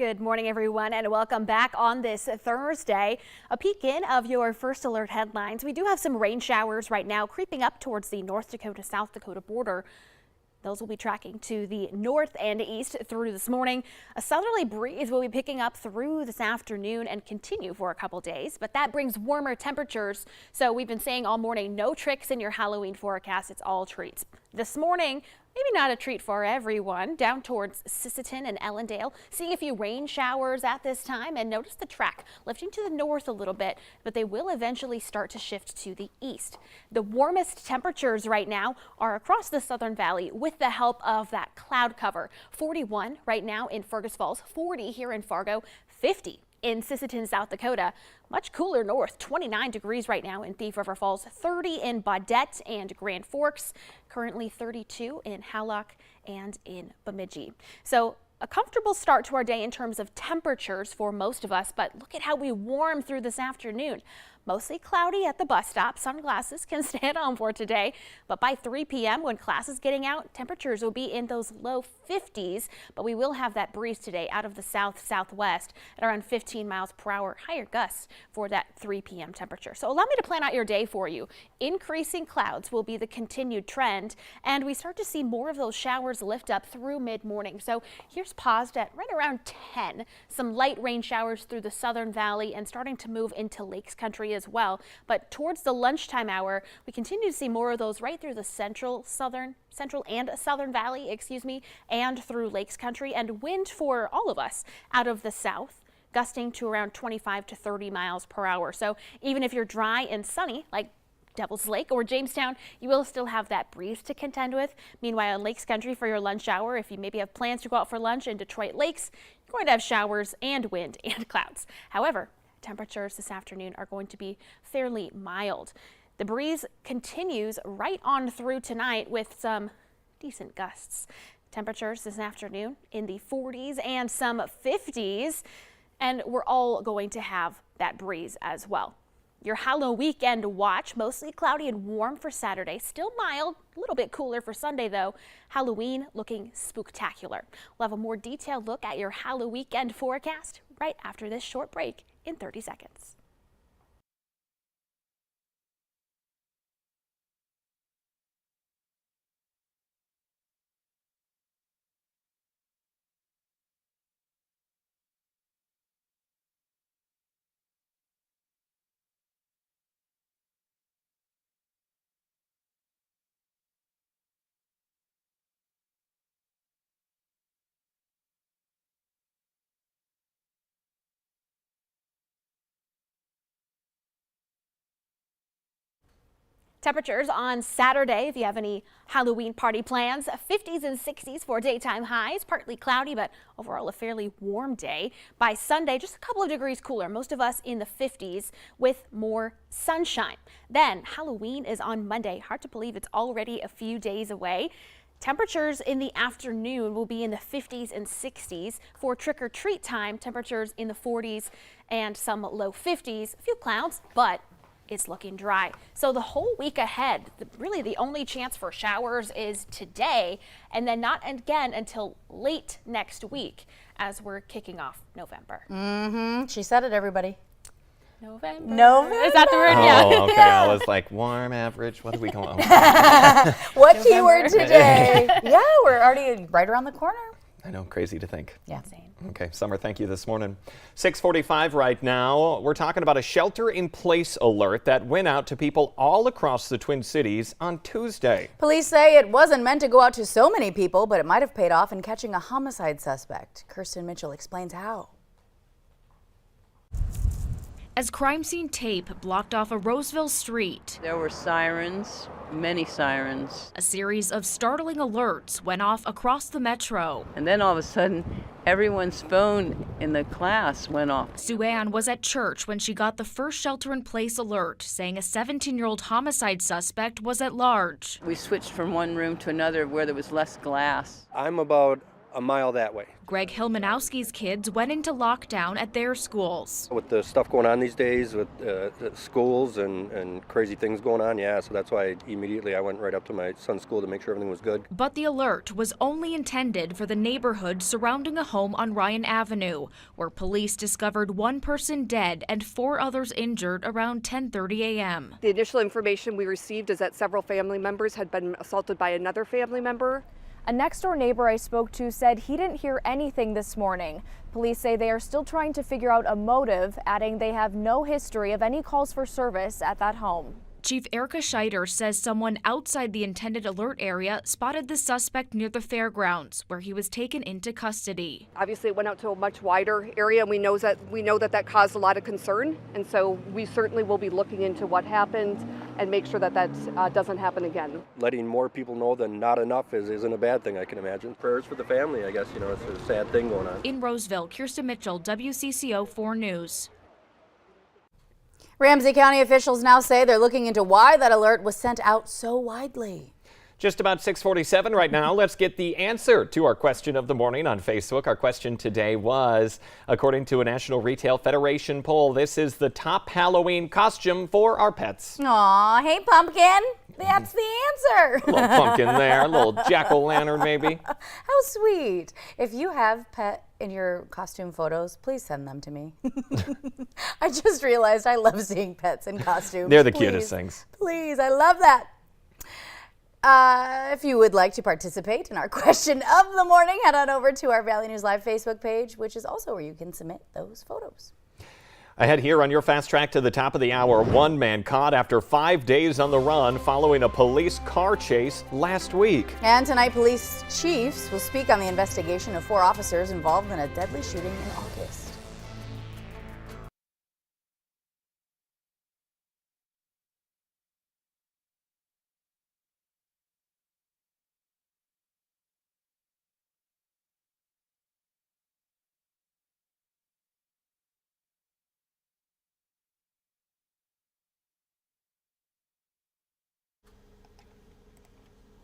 Good morning, everyone, and welcome back on this Thursday. A peek in of your first alert headlines. We do have some rain showers right now creeping up towards the North Dakota, South Dakota border. Those will be tracking to the north and east through this morning. A southerly breeze will be picking up through this afternoon and continue for a couple days, but that brings warmer temperatures. So we've been saying all morning, no tricks in your Halloween forecast. It's all treats. This morning, maybe not a treat for everyone. Down towards Sisseton and Ellendale, seeing a few rain showers at this time, and notice the track lifting to the north a little bit, but they will eventually start to shift to the east. The warmest temperatures right now are across the Southern Valley with the help of that cloud cover. 41 right now in Fergus Falls, 40 here in Fargo, 50 in Sisseton, South Dakota. Much cooler north, 29 degrees right now in Thief River Falls, 30 in Baudette and Grand Forks, currently 32 in Hallock and in Bemidji. So a comfortable start to our day in terms of temperatures for most of us, but look at how we warm through this afternoon. Mostly cloudy at the bus stop. Sunglasses can stay at home for today, but by 3 p.m. when class is getting out, temperatures will be in those low 50s, but we will have that breeze today out of the south-southwest at around 15 miles per hour, higher gusts for that 3 p.m. temperature. So allow me to plan out your day for you. Increasing clouds will be the continued trend, and we start to see more of those showers lift up through mid-morning. So here's paused at right around 10. Some light rain showers through the Southern Valley and starting to move into Lakes Country as well. But towards the lunchtime hour, we continue to see more of those right through the central and Southern Valley, and through Lakes Country, and wind for all of us out of the south, gusting to around 25 to 30 miles per hour. So even if you're dry and sunny, like Devil's Lake or Jamestown, you will still have that breeze to contend with. Meanwhile, in Lakes Country for your lunch hour, if you maybe have plans to go out for lunch in Detroit Lakes, you're going to have showers and wind and clouds. However, temperatures this afternoon are going to be fairly mild. The breeze continues right on through tonight with some decent gusts. Temperatures this afternoon in the 40s and some 50s, and we're all going to have that breeze as well. Your Halloween weekend watch, mostly cloudy and warm for Saturday, still mild, a little bit cooler for Sunday though. Halloween looking spooktacular. We'll have a more detailed look at your Halloween weekend forecast right after this short break in 30 seconds. Temperatures on Saturday, if you have any Halloween party plans, 50s and 60s for daytime highs, partly cloudy, but overall a fairly warm day. By Sunday, just a couple of degrees cooler, most of us in the 50s with more sunshine. Then Halloween is on Monday. Hard to believe it's already a few days away. Temperatures in the afternoon will be in the 50s and 60s. For trick-or-treat time, temperatures in the 40s and some low 50s. A few clouds, but it's looking dry. So the whole week ahead, really the only chance for showers is today, and then not again until late next week as we're kicking off November. She said it, everybody. November. Is that the word? Yeah. Oh, okay. I was like, warm, average. What are we going? What keyword today? Yeah, we're already right around the corner. I know, crazy to think. Yeah. Okay, Summer, thank you this morning. 6:45 right now. We're talking about a shelter-in-place alert that went out to people all across the Twin Cities on Tuesday. Police say it wasn't meant to go out to so many people, but it might have paid off in catching a homicide suspect. Kirsten Mitchell explains how. As crime scene tape blocked off a Roseville street, There were sirens, many sirens, a series of startling alerts went off across the metro. and then all of a sudden, everyone's phone in the class went off. Sue Ann was at church when she got the first shelter-in-place alert, saying a 17-year-old homicide suspect was at large. We switched from one room to another where there was less glass. I'm about a mile that way. Greg Hilmanowski's kids went into lockdown at their schools. With the stuff going on these days with the schools and crazy things going on, yeah, so that's why immediately I went right up to my son's school to make sure everything was good. But the alert was only intended for the neighborhood surrounding a home on Ryan Avenue, where police discovered one person dead and 4 others injured around 10:30 a.m. The initial information we received is that several family members had been assaulted by another family member. A next-door neighbor I spoke to said he didn't hear anything this morning. Police say they are still trying to figure out a motive, adding they have no history of any calls for service at that home. Chief Erica Scheider says someone outside the intended alert area spotted the suspect near the fairgrounds, where he was taken into custody. Obviously, it went out to a much wider area, and we know that caused a lot of concern. And so we certainly will be looking into what happened and make sure that doesn't happen again. Letting more people know than not enough isn't a bad thing, I can imagine. Prayers for the family, I guess, it's a sad thing going on. In Roseville, Kirsten Mitchell, WCCO 4 News. Ramsey County officials now say they're looking into why that alert was sent out so widely. Just about 6:47 right now. Let's get the answer to our question of the morning on Facebook. Our question today was, according to a National Retail Federation poll, this is the top Halloween costume for our pets. Aw, hey pumpkin, that's the answer. A little pumpkin there, a little jack-o'-lantern maybe. How sweet. If you have pet in your costume photos, please send them to me. I just realized I love seeing pets in costumes. They're the cutest things. Please, I love that. If you would like to participate in our question of the morning, head on over to our Valley News Live Facebook page, which is also where you can submit those photos. Ahead here on your fast track to the top of the hour, one man caught after 5 days on the run following a police car chase last week. And tonight, police chiefs will speak on the investigation of 4 officers involved in a deadly shooting in August.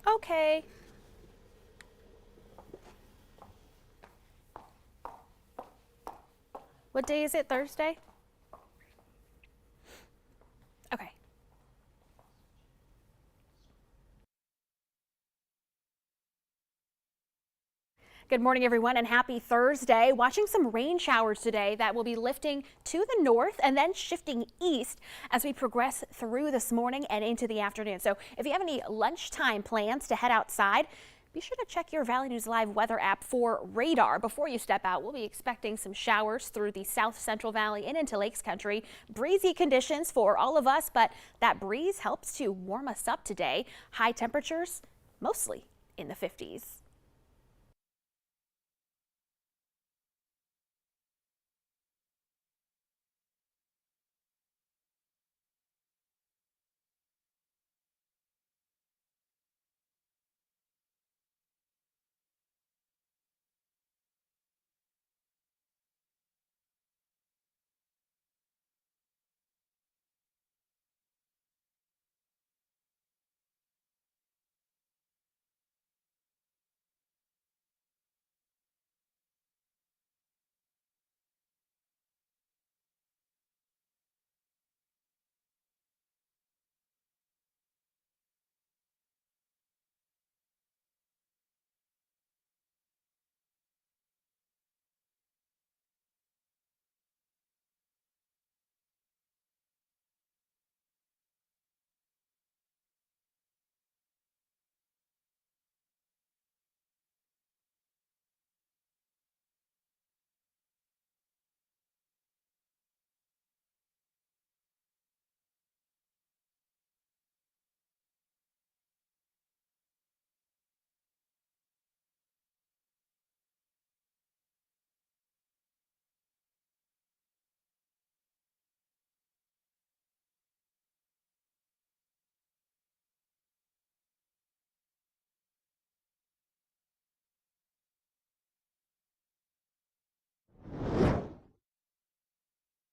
Okay. What day is it? Thursday? Okay. Good morning, everyone, and happy Thursday. Watching some rain showers today that will be lifting to the north and then shifting east as we progress through this morning and into the afternoon. So if you have any lunchtime plans to head outside, be sure to check your Valley News Live weather app for radar before you step out. We'll be expecting some showers through the South Central Valley and into Lakes Country. Breezy conditions for all of us, but that breeze helps to warm us up today. High temperatures mostly in the 50s.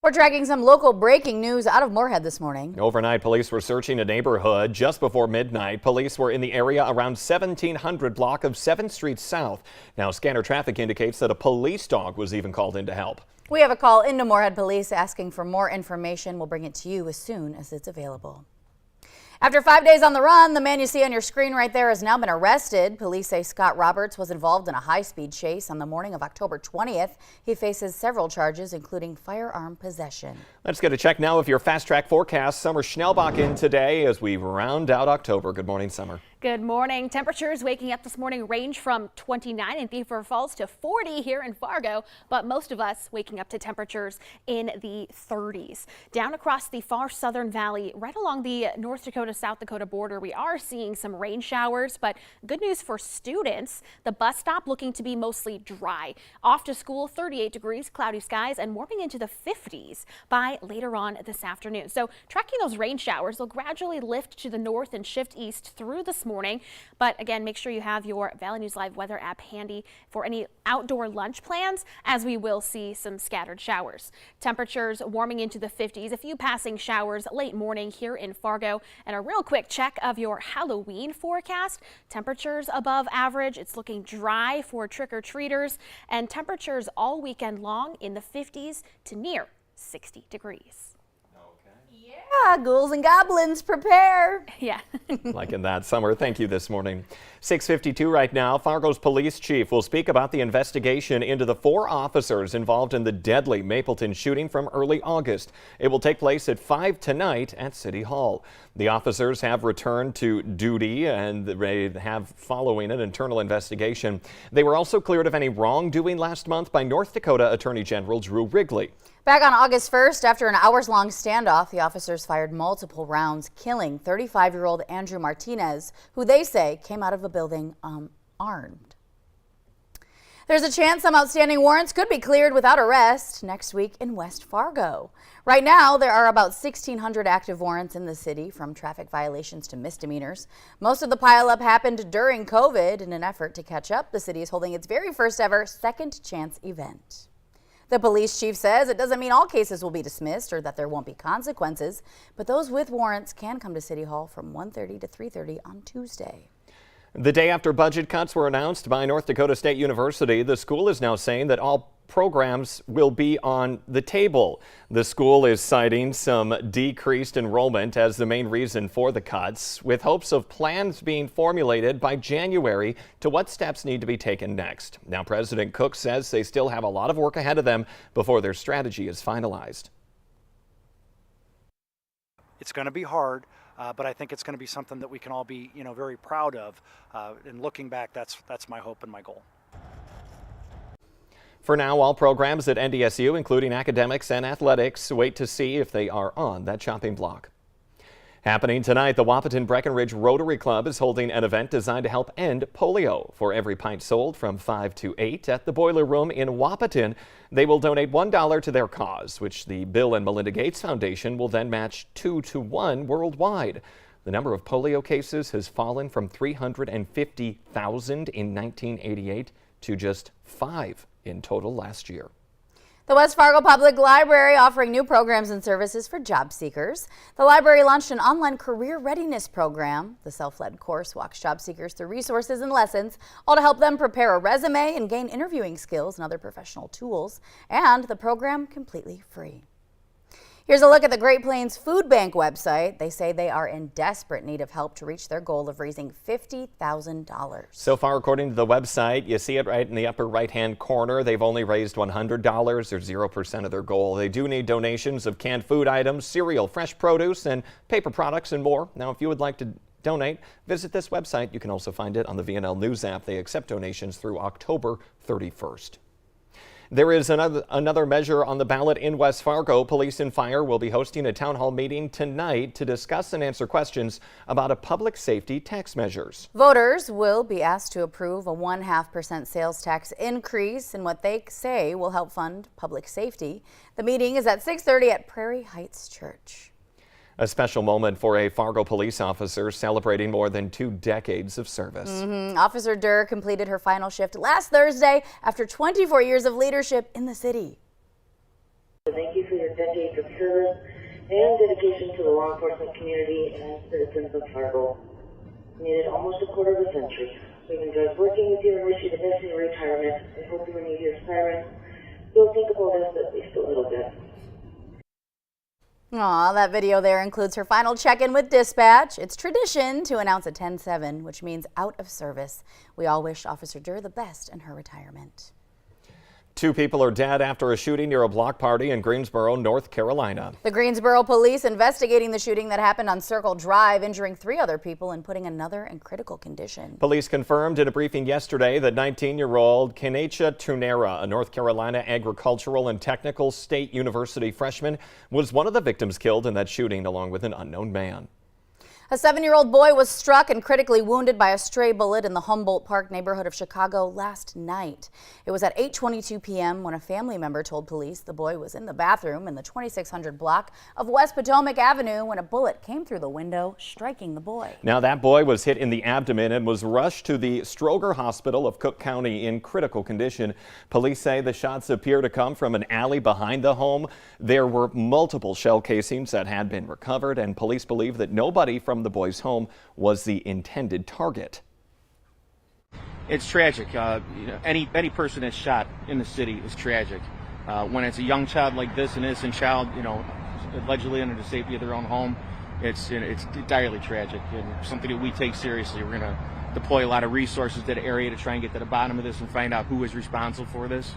We're tracking some local breaking news out of Moorhead this morning. Overnight, police were searching a neighborhood just before midnight. Police were in the area around 1700 block of 7th Street South. Now, scanner traffic indicates that a police dog was even called in to help. We have a call into Moorhead Police asking for more information. We'll bring it to you as soon as it's available. After 5 days on the run, the man you see on your screen right there has now been arrested. Police say Scott Roberts was involved in a high-speed chase on the morning of October 20th. He faces several charges, including firearm possession. Let's get a check now of your Fast Track forecast. Summer Schnellbach in today as we round out October. Good morning, Summer. Good morning. Temperatures waking up this morning range from 29 in Thief River Falls to 40 here in Fargo, but most of us waking up to temperatures in the 30s. Down across the far southern valley, right along the North Dakota-South Dakota border, we are seeing some rain showers, but good news for students. The bus stop looking to be mostly dry. Off to school, 38 degrees, cloudy skies, and warming into the 50s by later on this afternoon. So tracking those rain showers will gradually lift to the north and shift east through this morning. But again, make sure you have your Valley News Live weather app handy for any outdoor lunch plans, as we will see some scattered showers. Temperatures warming into the 50s, a few passing showers late morning here in Fargo. And a real quick check of your Halloween forecast. Temperatures above average. It's looking dry for trick-or-treaters, and temperatures all weekend long in the 50s to near 60 degrees. Yeah, ghouls and goblins, prepare. Yeah. Liking that, Summer. Thank you this morning. 6:52 right now. Fargo's police chief will speak about the investigation into the 4 officers involved in the deadly Mapleton shooting from early August. It will take place at 5 tonight at City Hall. The officers have returned to duty and they have following an internal investigation. They were also cleared of any wrongdoing last month by North Dakota Attorney General Drew Wrigley. Back on August 1st, after an hours-long standoff, the officers fired multiple rounds, killing 35-year-old Andrew Martinez, who they say came out of a building armed. There's a chance some outstanding warrants could be cleared without arrest next week in West Fargo. Right now, there are about 1,600 active warrants in the city, from traffic violations to misdemeanors. Most of the pileup happened during COVID. In an effort to catch up, the city is holding its very first ever Second Chance event. The police chief says it doesn't mean all cases will be dismissed or that there won't be consequences, but those with warrants can come to City Hall from 1:30 to 3:30 on Tuesday. The day after budget cuts were announced by North Dakota State University, the school is now saying that all programs will be on the table. The school is citing some decreased enrollment as the main reason for the cuts, with hopes of plans being formulated by January to what steps need to be taken next. Now, President Cook says they still have a lot of work ahead of them before their strategy is finalized. It's going to be hard, but I think it's going to be something that we can all be, very proud of. And looking back, that's my hope and my goal. For now, all programs at NDSU, including academics and athletics, wait to see if they are on that chopping block. Happening tonight, the Wahpeton Breckenridge Rotary Club is holding an event designed to help end polio. For every pint sold from 5 to 8 at the Boiler Room in Wahpeton, they will donate $1 to their cause, which the Bill and Melinda Gates Foundation will then match 2 to 1 worldwide. The number of polio cases has fallen from 350,000 in 1988 to just 5 in total last year. The West Fargo Public Library offering new programs and services for job seekers. The library launched an online career readiness program. The self-led course walks job seekers through resources and lessons, all to help them prepare a resume and gain interviewing skills and other professional tools. And the program completely free. Here's a look at the Great Plains Food Bank website. They say they are in desperate need of help to reach their goal of raising $50,000. So far, according to the website, you see it right in the upper right-hand corner. They've only raised $100 or 0% of their goal. They do need donations of canned food items, cereal, fresh produce, and paper products and more. Now, if you would like to donate, visit this website. You can also find it on the VNL News app. They accept donations through October 31st. There is another measure on the ballot in West Fargo. Police and Fire will be hosting a town hall meeting tonight to discuss and answer questions about a public safety tax measures. Voters will be asked to approve a 0.5% sales tax increase in what they say will help fund public safety. The meeting is at 6:30 at Prairie Heights Church. A special moment for a Fargo police officer celebrating more than 2 decades of service. Officer Durr completed her final shift last Thursday after 24 years of leadership in the city. Thank you for your dedication. service and dedication to the law enforcement community and citizens of Fargo. Made it almost a quarter of a century. We've enjoyed working with you and wish you the best in your retirement. I hope when you hear sirens, you'll think about us at least a little bit. Aw, that video there includes her final check-in with dispatch. It's tradition to announce a 10-7, which means out of service. We all wish Officer Durr the best in her retirement. 2 people are dead after a shooting near a block party in Greensboro, North Carolina. The Greensboro police investigating the shooting that happened on Circle Drive, injuring 3 other people and putting another in critical condition. Police confirmed in a briefing yesterday that 19-year-old Kenecha Tunera, a North Carolina Agricultural and Technical State University freshman, was one of the victims killed in that shooting along with an unknown man. A 7-year-old boy was struck and critically wounded by a stray bullet in the Humboldt Park neighborhood of Chicago last night. It was at 8:22 p.m. when a family member told police the boy was in the bathroom in the 2600 block of West Potomac Avenue when a bullet came through the window, striking the boy. Now, that boy was hit in the abdomen and was rushed to the Stroger Hospital of Cook County in critical condition. Police say the shots appear to come from an alley behind the home. There were multiple shell casings that had been recovered, and police believe that nobody from the boy's home was the intended target. It's tragic. Any person that's shot in the city is tragic. When it's a young child like this, an innocent child, allegedly under the safety of their own home, it's entirely tragic and something that we take seriously. We're going to deploy a lot of resources to the area to try and get to the bottom of this and find out who is responsible for this.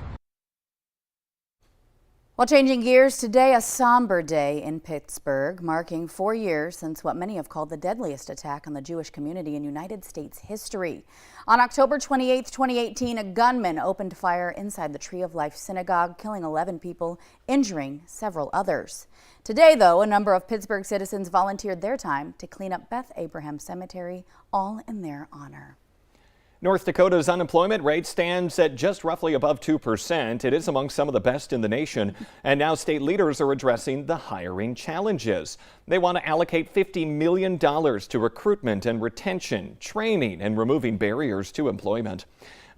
Well, changing gears today, a somber day in Pittsburgh, marking 4 years since what many have called the deadliest attack on the Jewish community in United States history. On October 28, 2018, a gunman opened fire inside the Tree of Life Synagogue, killing 11 people, injuring several others. Today, though, a number of Pittsburgh citizens volunteered their time to clean up Beth Abraham Cemetery, all in their honor. North Dakota's unemployment rate stands at just roughly above 2%. It is among some of the best in the nation. And now state leaders are addressing the hiring challenges. They want to allocate $50 million to recruitment and retention, training, and removing barriers to employment.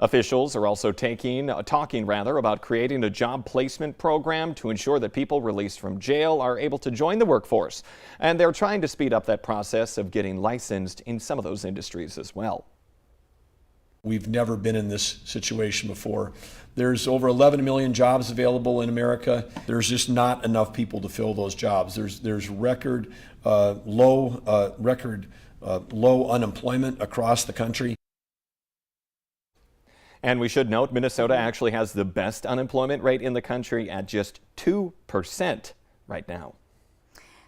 Officials are also talking about creating a job placement program to ensure that people released from jail are able to join the workforce. And they're trying to speed up that process of getting licensed in some of those industries as well. We've never been in this situation before. There's over 11 million jobs available in America. There's just not enough people to fill those jobs. There's record low unemployment across the country. And we should note Minnesota actually has the best unemployment rate in the country at just 2% right now.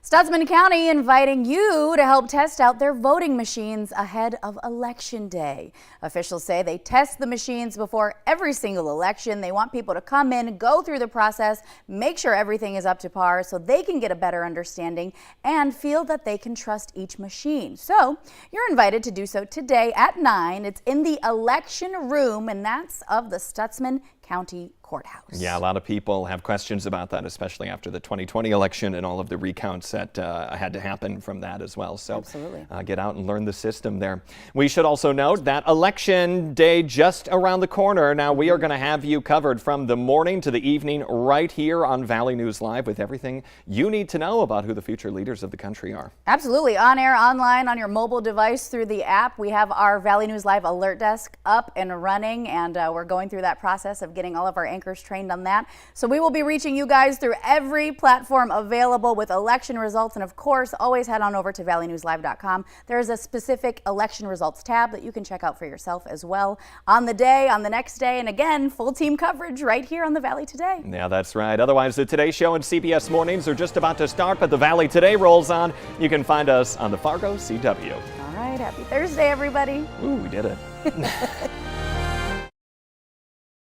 Stutsman County inviting you to help test out their voting machines ahead of Election Day. Officials say they test the machines before every single election. They want people to come in, go through the process, make sure everything is up to par so they can get a better understanding and feel that they can trust each machine. So you're invited to do so today at 9. It's in the election room, and that's of the Stutsman County Courthouse. Yeah, a lot of people have questions about that, especially after the 2020 election and all of the recounts that had to happen from that as well. So absolutely. Get out and learn the system there. We should also note that Election Day just around the corner. Now we are going to have you covered from the morning to the evening right here on Valley News Live with everything you need to know about who the future leaders of the country are. Absolutely. On air, online, on your mobile device through the app. We have our Valley News Live alert desk up and running, and we're going through that process of getting all of our anchors trained on that. So we will be reaching you guys through every platform available with election results. And of course, always head on over to valleynewslive.com. There is a specific election results tab that you can check out for yourself as well on the day, on the next day, and again, full team coverage right here on the Valley Today. Yeah, that's right. Otherwise, the Today Show and CBS Mornings are just about to start, but the Valley Today rolls on. You can find us on the Fargo CW. All right, happy Thursday, everybody. Ooh, we did it.